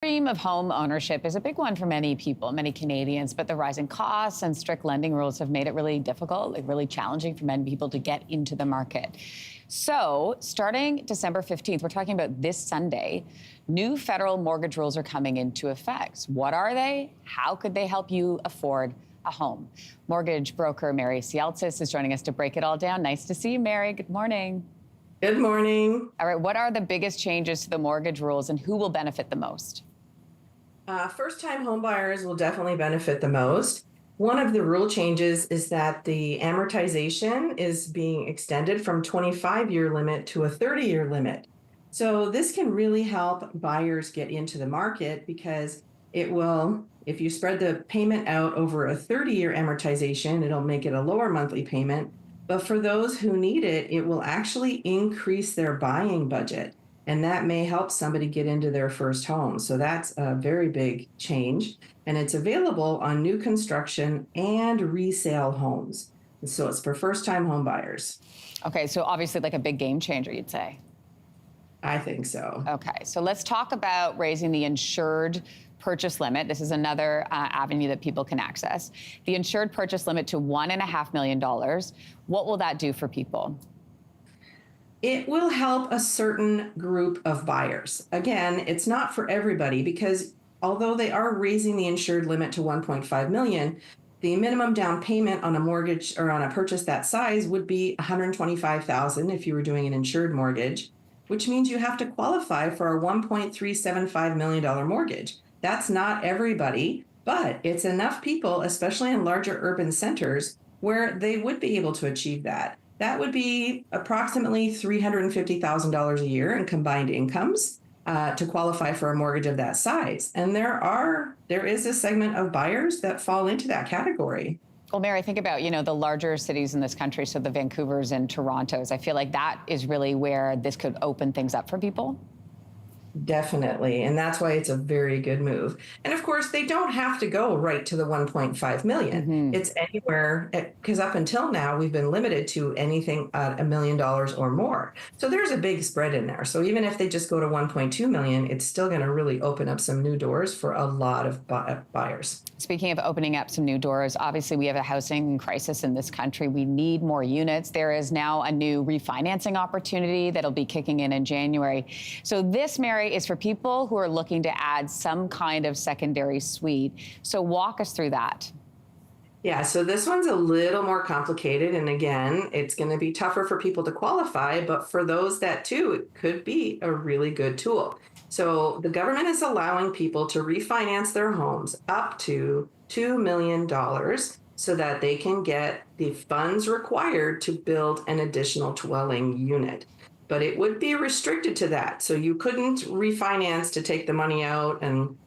Dream of home ownership is a big one for many people, many Canadians, but the rising costs and strict lending rules have made it really difficult, really challenging for many people to get into the market. So starting December 15th, we're talking about this Sunday, new federal mortgage rules are coming into effect. What are they? How could they help you afford a home? Mortgage broker Mary Cielcis is joining us to break it all down. Nice to see you, Mary. Good morning. Good morning. All right, what are the biggest changes to the mortgage rules and who will benefit the most? First-time homebuyers will definitely benefit the most. One of the rule changes is that the amortization is being extended from 25-year limit to a 30-year limit. So this can really help buyers get into the market because it will, if you spread the payment out over a 30-year amortization, it'll make it a lower monthly payment. But for those who need it, it will actually increase their buying budget. And that may help somebody get into their first home. So that's a very big change. And it's available on new construction and resale homes. And so it's for first-time home buyers. Okay, so obviously like a big game changer, you'd say. I think so. Okay, so let's talk about raising the insured purchase limit. This is another avenue that people can access. The insured purchase limit to $1.5 million. What will that do for people? It will help a certain group of buyers. Again, it's not for everybody because although they are raising the insured limit to 1.5 million, the minimum down payment on a mortgage or on a purchase that size would be $125,000 if you were doing an insured mortgage, which means you have to qualify for a $1.375 million mortgage. That's not everybody, but it's enough people, especially in larger urban centers, where they would be able to achieve that. That would be approximately $350,000 a year in combined incomes to qualify for a mortgage of that size. And there is a segment of buyers that fall into that category. Well, Mary, think about, the larger cities in this country, so the Vancouvers and Torontos. I feel like that is really where this could open things up for people. Definitely. And that's why it's a very good move. And of course, they don't have to go right to the 1.5 million. Mm-hmm. It's anywhere, because up until now, we've been limited to anything at $1 million or more. So there's a big spread in there. So even if they just go to 1.2 million, it's still going to really open up some new doors for a lot of buyers. Speaking of opening up some new doors, obviously we have a housing crisis in this country. We need more units. There is now a new refinancing opportunity that'll be kicking in January. So this, Mary, is for people who are looking to add some kind of secondary suite. So walk us through that. Yeah, so this one's a little more complicated. And again, it's going to be tougher for people to qualify, but for those that too, it could be a really good tool. So the government is allowing people to refinance their homes up to $2 million so that they can get the funds required to build an additional dwelling unit. But it would be restricted to that. So you couldn't refinance to take the money out and,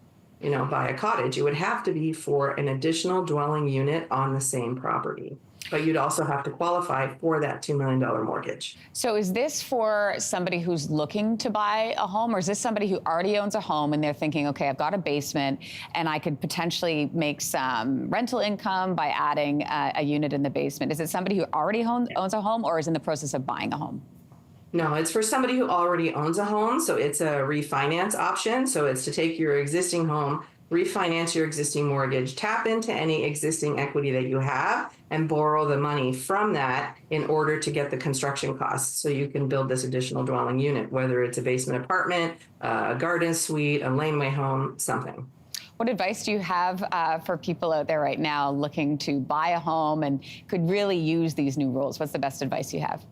buy a cottage. It would have to be for an additional dwelling unit on the same property. But you'd also have to qualify for that $2 million mortgage. So is this for somebody who's looking to buy a home, or is this somebody who already owns a home and they're thinking, okay, I've got a basement and I could potentially make some rental income by adding a unit in the basement? Is it somebody who already owns a home or is in the process of buying a home? No, it's for somebody who already owns a home. So it's a refinance option. So it's to take your existing home, refinance your existing mortgage, tap into any existing equity that you have, and borrow the money from that in order to get the construction costs. So you can build this additional dwelling unit, whether it's a basement apartment, a garden suite, a laneway home, something. What advice do you have for people out there right now looking to buy a home and could really use these new rules? What's the best advice you have?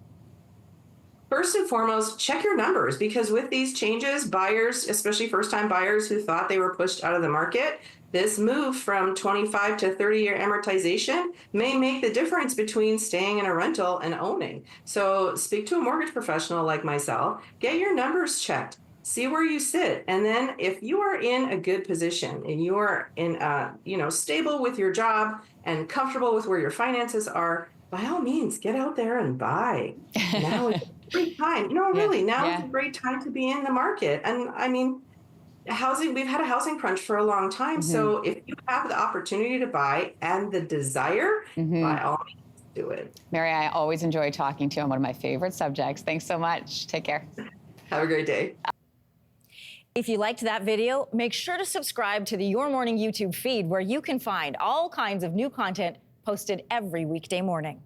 First and foremost, check your numbers, because with these changes, buyers, especially first-time buyers who thought they were pushed out of the market, this move from 25 to 30-year amortization may make the difference between staying in a rental and owning. So speak to a mortgage professional like myself, get your numbers checked, see where you sit. And then if you are in a good position and you are stable with your job and comfortable with where your finances are, by all means, get out there and buy. Now is a great time. No, really, now is a great time to be in the market. And I mean, we've had a housing crunch for a long time. Mm-hmm. So if you have the opportunity to buy and the desire, by all means, do it. Mary, I always enjoy talking to you on one of my favorite subjects. Thanks so much. Take care. Have a great day. If you liked that video, make sure to subscribe to the Your Morning YouTube feed, where you can find all kinds of new content posted every weekday morning.